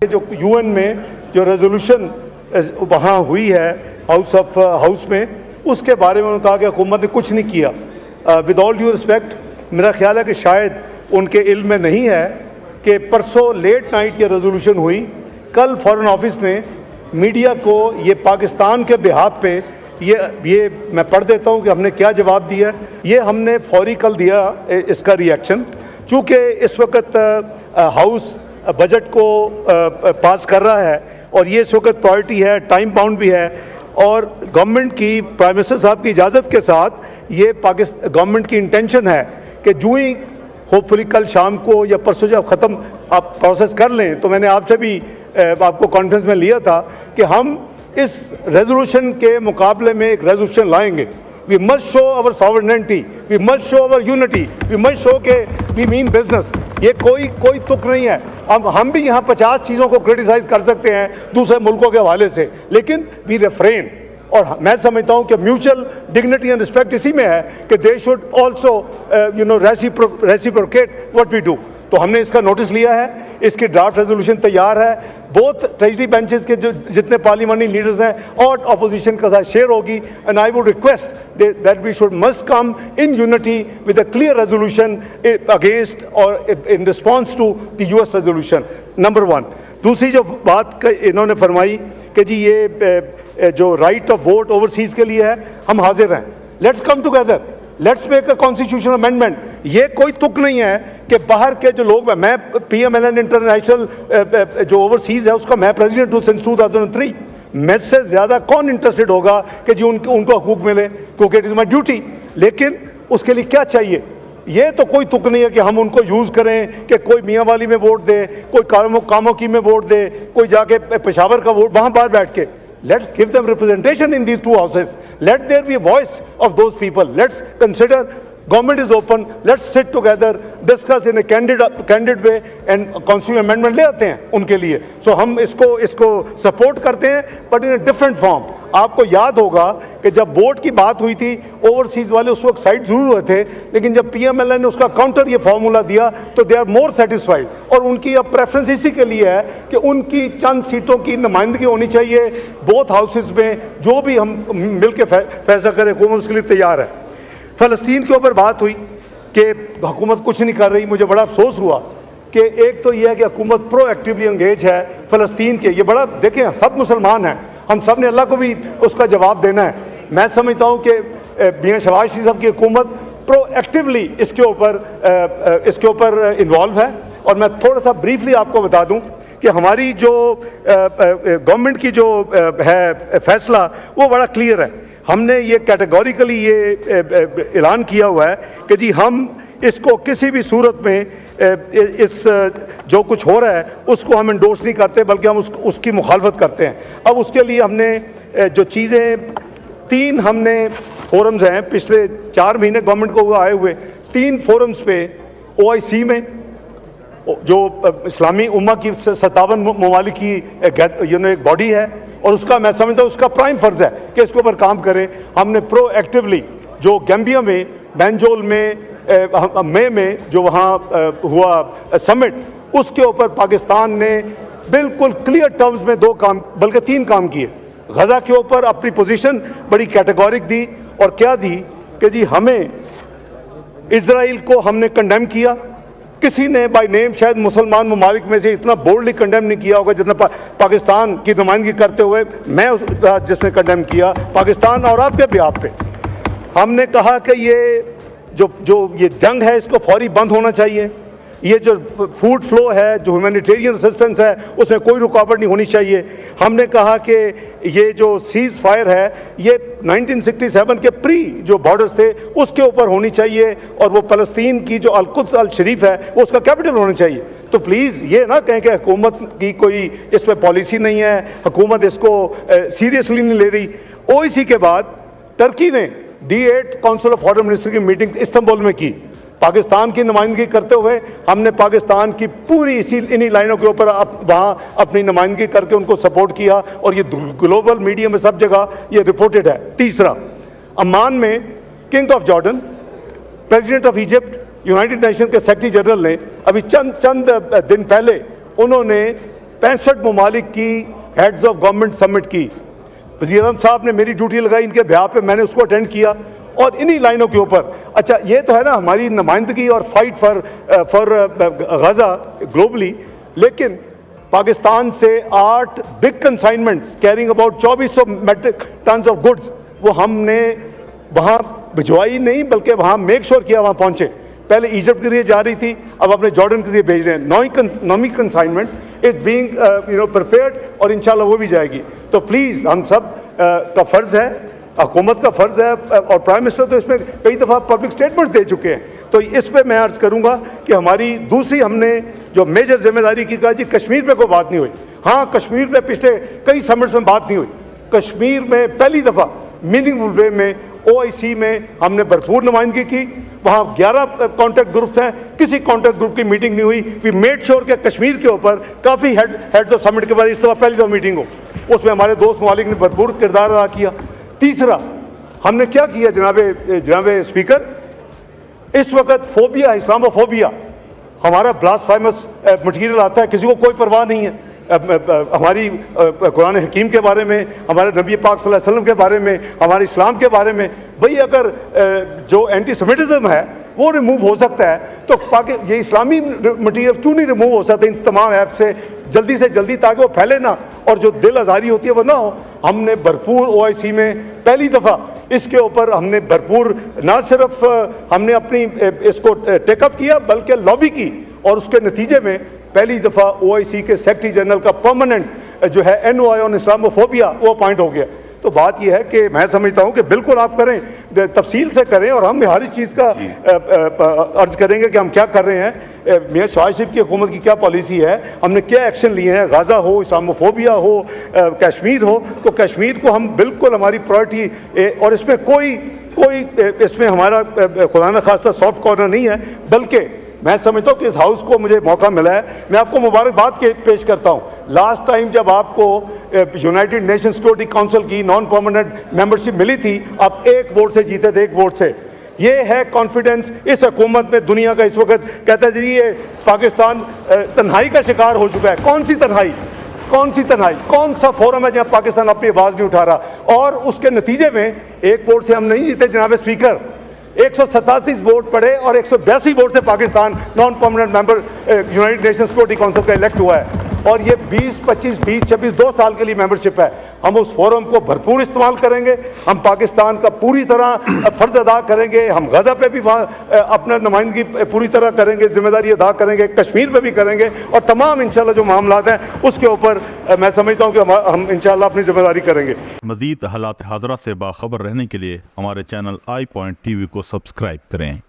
जो यूएन में जो रेजोल्यूशन वहाँ हुई है हाउस में, उसके बारे में उन्होंने कहा कि हुकूमत ने कुछ नहीं किया। विद ऑल ड्यू रिस्पेक्ट, मेरा ख्याल है कि शायद उनके इल्म में नहीं है कि परसों लेट नाइट ये रेजोल्यूशन हुई। कल फॉरेन ऑफिस ने मीडिया को ये पाकिस्तान के बिहाफ पे ये मैं पढ़ देता हूँ कि हमने क्या जवाब दिया। ये हमने फौरी कल दिया इसका रिएक्शन, चूँकि इस वक्त हाउस बजट को पास कर रहा है और ये इस वक्त प्रायोरिटी है, टाइम बाउंड भी है, और गवर्नमेंट की प्राइम मिनिस्टर साहब की इजाज़त के साथ ये गवर्नमेंट की इंटेंशन है कि जो ही होपफुली कल शाम को या परसों जब ख़त्म आप प्रोसेस कर लें, तो मैंने आपसे भी आपको कॉन्फ्रेंस में लिया था कि हम इस रेजोल्यूशन के मुकाबले में एक रेजोल्यूशन लाएंगे। We must show our sovereignty, we must show our unity, we must show के वी मीन बिजनेस। ये कोई तुक नहीं है। अब हम भी यहाँ 50 चीज़ों को क्रिटिसाइज कर सकते हैं दूसरे मुल्कों के हवाले से, लेकिन वी रेफ्रेन। और मैं समझता हूँ कि म्यूचुअल डिग्निटी एंड रिस्पेक्ट इसी में है कि they should also reciprocate what we do. तो हमने इसका नोटिस लिया है, इसकी ड्राफ्ट रेजोल्यूशन तैयार है। बोथ ट्रेजरी बेंचेस के जो जितने पार्लियामेंट्री लीडर्स हैं और अपोजिशन के साथ शेयर होगी। And I would request that we should must come in unity with a clear resolution against और in response to the US resolution, number 1। दूसरी जो बात इन्होंने फरमाई कि जी ये जो राइट ऑफ वोट ओवरसीज़ के लिए है, हम हाजिर हैं। Let's come together, let's make a constitutional amendment. ये कोई तुक नहीं है कि बाहर के जो लोग, मैं PMLN इंटरनेशनल जो ओवरसीज़ है उसका मैं प्रेसिडेंट हूँ सिंस 2003। मैं से ज़्यादा कौन इंटरेस्टेड होगा कि जी उनको हकूक़ मिले, क्योंकि इट इज़ माई ड्यूटी। लेकिन उसके लिए क्या चाहिए? ये तो कोई तुक नहीं है कि हम उनको यूज़ करें कि कोई मियाँ वाली में वोट दे, कोई कामों की में वोट दे, कोई जाके पेशावर का वोट वहाँ बाहर बैठ के। Let's give them representation in these two houses. Let there be a voice of those people. Let's consider, government is open, let's sit together, discuss in a candid way and constitutional amendment ले आते हैं उनके लिए। So हम इसको support करते हैं, but in a different form। आपको याद होगा कि जब वोट की बात हुई थी, ओवरसीज़ वाले उस वक्त साइड जरूर हुए थे, लेकिन जब PMLN ने उसका काउंटर ये फार्मूला दिया तो दे आर मोर सेटिस्फाइड। और उनकी अब प्रेफरेंस इसी के लिए है कि उनकी चंद सीटों की नुमाइंदगी होनी चाहिए बोथ हाउसेस में। जो भी हम मिल के फैसला करें, हुकूमत उसके लिए तैयार है। फ़लस्तीन के ऊपर बात हुई कि हुकूमत कुछ नहीं कर रही। मुझे बड़ा अफसोस हुआ कि एक तो यह है कि हुकूमत प्रोएक्टिवली एंगेज है फ़लस्तीन के। ये बड़ा देखें, सब मुसलमान हैं, हम सब ने अल्लाह को भी उसका जवाब देना है। मैं समझता हूँ कि मियां शहबाज शरीफ साहब की हुकूमत प्रोएक्टिवली इसके ऊपर इन्वॉल्व है। और मैं थोड़ा सा ब्रीफली आपको बता दूँ कि हमारी जो गवर्नमेंट की जो है फैसला वो बड़ा क्लियर है। हमने ये कैटेगोरिकली ये ऐलान किया हुआ है कि जी हम इसको किसी भी सूरत में इस जो कुछ हो रहा है उसको हम इंडोर्स नहीं करते, बल्कि हम उसकी मुखालफत करते हैं। अब उसके लिए हमने जो चीज़ें 3 हमने फोरम्स हैं पिछले 4 महीने गवर्नमेंट को आए हुए, 3 फोरम्स पे OIC में जो इस्लामी उम्मा की 57 ममालिक की एक बॉडी है, और उसका मैं समझता हूँ उसका प्राइम फ़र्ज़ है कि इसके ऊपर काम करें। हमने प्रोएक्टिवली जो गैम्बिया में बैंजोल में मई में जो वहाँ हुआ समिट, उसके ऊपर पाकिस्तान ने बिल्कुल क्लियर टर्म्स में 2 काम बल्कि 3 काम किए। गज़ा के ऊपर अपनी पोजीशन बड़ी कैटेगोरिक दी, और क्या दी कि जी हमें इजराइल को हमने कंडेम किया। किसी ने बाय नेम शायद मुसलमान ममालिक में से इतना बोल्डली कंडेम नहीं किया होगा जितना पाकिस्तान की नुमाइंदगी करते हुए मैं जिसने कंडेम किया पाकिस्तान और आपके भी आप पे। हमने कहा कि ये जो ये जंग है इसको फौरी बंद होना चाहिए। ये जो फूड फ्लो है, जो ह्यूमैनिटेरियन असिस्टेंस है, उसमें कोई रुकावट नहीं होनी चाहिए। हमने कहा कि ये जो सीज़ फायर है ये 1967 के प्री जो बॉर्डर्स थे उसके ऊपर होनी चाहिए, और वो फ़लस्तीन की जो अल-कुद्स अल-शरीफ है वो उसका कैपिटल होना चाहिए। तो प्लीज़ ये ना कहें कि हुकूमत की कोई इस पर पॉलिसी नहीं है, हुकूमत इसको सीरियसली नहीं ले रही। OIC के बाद टर्की ने D8 council of foreign minister की मीटिंग इस्तांबुल में की। पाकिस्तान की नुमाइंदगी करते हुए हमने पाकिस्तान की पूरी इन्हीं लाइनों के ऊपर वहाँ अपनी नुमाइंदगी करके उनको सपोर्ट किया, और ये ग्लोबल मीडिया में सब जगह ये रिपोर्टेड है। तीसरा, अम्मान में king of Jordan, president of Egypt, United nation के सेक्रेटरी जनरल ने अभी चंद दिन पहले उन्होंने 65 ममालिक की हेड्स ऑफ गवर्नमेंट समिट की। वज़ीर आज़म साहब ने मेरी ड्यूटी लगाई इनके बिहाफ पे, मैंने उसको अटेंड किया और इन्हीं लाइनों के ऊपर। अच्छा, ये तो है ना हमारी नुमाइंदगी और फाइट फॉर गजा ग्लोबली, लेकिन पाकिस्तान से 8 big consignments carrying about 2400 metric tons of goods वो हमने वहाँ भिजवाई नहीं, बल्कि वहाँ मेक श्योर किया वहाँ पहुँचे। पहले इजिप्ट के लिए जा रही थी, अब अपने जॉर्डन के लिए भेज रहे हैं। नौवीं कंसाइनमेंट इज़ बीइंग प्रिपेयर्ड और इंशाल्लाह वो भी जाएगी। तो प्लीज़ हम सब का फ़र्ज़ है, हुकूमत का फ़र्ज़ है, और प्राइम मिनिस्टर तो इसमें कई दफ़ा पब्लिक स्टेटमेंट्स दे चुके हैं। तो इस पर मैं अर्ज़ करूँगा कि हमारी दूसरी हमने जो मेजर जिम्मेदारी की, कहा जी कश्मीर पे कोई बात नहीं हुई। हाँ, कश्मीर पे पिछले कई समिट्स में बात नहीं हुई। कश्मीर में पहली दफ़ा मीनिंगफुल वे में OIC में हमने भरपूर नुमाइंदगी की। वहाँ 11 कॉन्टैक्ट ग्रुप्स हैं, किसी कॉन्टैक्ट ग्रुप की मीटिंग नहीं हुई। वी मेड श्योर कि कश्मीर के ऊपर काफ़ी हेड्स ऑफ समिट के बाद इस दफ़ा पहली दफ़ा मीटिंग हो, उसमें हमारे दोस्त ममालिक ने भरपूर किरदार अदा किया। तीसरा हमने क्या किया जनाब स्पीकर, इस वक्त फोबिया, इस्लामोफोबिया, हमारा ब्लास्फेमस मटीरियल आता है, किसी को कोई परवाह नहीं है। हमारी कुरान हकीम के बारे में, हमारे नबी पाक सल्लल्लाहु अलैहि वसल्लम के बारे में, हमारे इस्लाम के बारे में, भाई अगर जो एंटी सेमिटिज्म है वो रिमूव हो सकता है तो ये इस्लामी मटीरियल क्यों नहीं रिमूव हो सकता इन तमाम ऐप से जल्दी, ताकि वो फैले ना और जो दिल आज़ारी होती है वो ना हो। हमने भरपूर OIC में पहली दफ़ा इसके ऊपर हमने भरपूर, ना सिर्फ हमने अपनी इसको टेकअप किया बल्कि लॉबी की, और उसके नतीजे में पहली दफ़ा OIC के सेक्रेटरी जनरल का परमानेंट जो है NOI ऑन इस्लामोफोबिया वो अपॉइंट हो गया। तो बात यह है कि मैं समझता हूँ कि बिल्कुल आप करें, तफसील से करें, और हम हर इस चीज़ का अर्ज करेंगे कि हम क्या कर रहे हैं, मियां शहबाज शरीफ की हुकूमत की क्या पॉलिसी है, हमने क्या एक्शन लिए हैं। गाज़ा हो, इस्लामोफोबिया हो, कश्मीर हो, तो कश्मीर को हम बिल्कुल हमारी प्रायोरिटी, और इसमें कोई इसमें हमारा खुदा न खास्ता सॉफ्ट कॉर्नर नहीं है, बल्कि मैं समझता हूँ कि इस हाउस को मुझे मौका मिला है। मैं आपको मुबारकबाद पेश करता हूँ। लास्ट टाइम जब आपको यूनाइटेड नेशन सिक्योरिटी काउंसिल की नॉन परमानेंट मेंबरशिप मिली थी, आप एक वोट से जीते थे, एक वोट से। ये है कॉन्फिडेंस इस हुकूमत में। दुनिया का इस वक्त कहता है जी ये पाकिस्तान तन्हाई का शिकार हो चुका है। कौन सी तन्हाई, कौन सा फोरम है जहाँ पाकिस्तान अपनी आवाज़ नहीं उठा रहा? और उसके नतीजे में एक वोट से हम नहीं जीते जनाब स्पीकर, 187 वोट पड़े और 182 वोट से Pakistan non permanent member United nation security council का इलेक्ट हुआ है। और ये 20-25-20-26 2 साल के लिए मेंबरशिप है। हम उस फोरम को भरपूर इस्तेमाल करेंगे, हम पाकिस्तान का पूरी तरह फ़र्ज़ अदा करेंगे, हम गज़ा पे भी अपना नुमाइंदगी पूरी तरह करेंगे, जिम्मेदारी अदा करेंगे, कश्मीर पे भी करेंगे, और तमाम इंशाल्लाह जो मामलात हैं उसके ऊपर मैं समझता हूँ कि हम इंशाल्लाह अपनी जिम्मेदारी करेंगे। मज़ीद हालात हाज़रा से बाखबर रहने के लिए हमारे चैनल iPoint TV को सब्सक्राइब करें।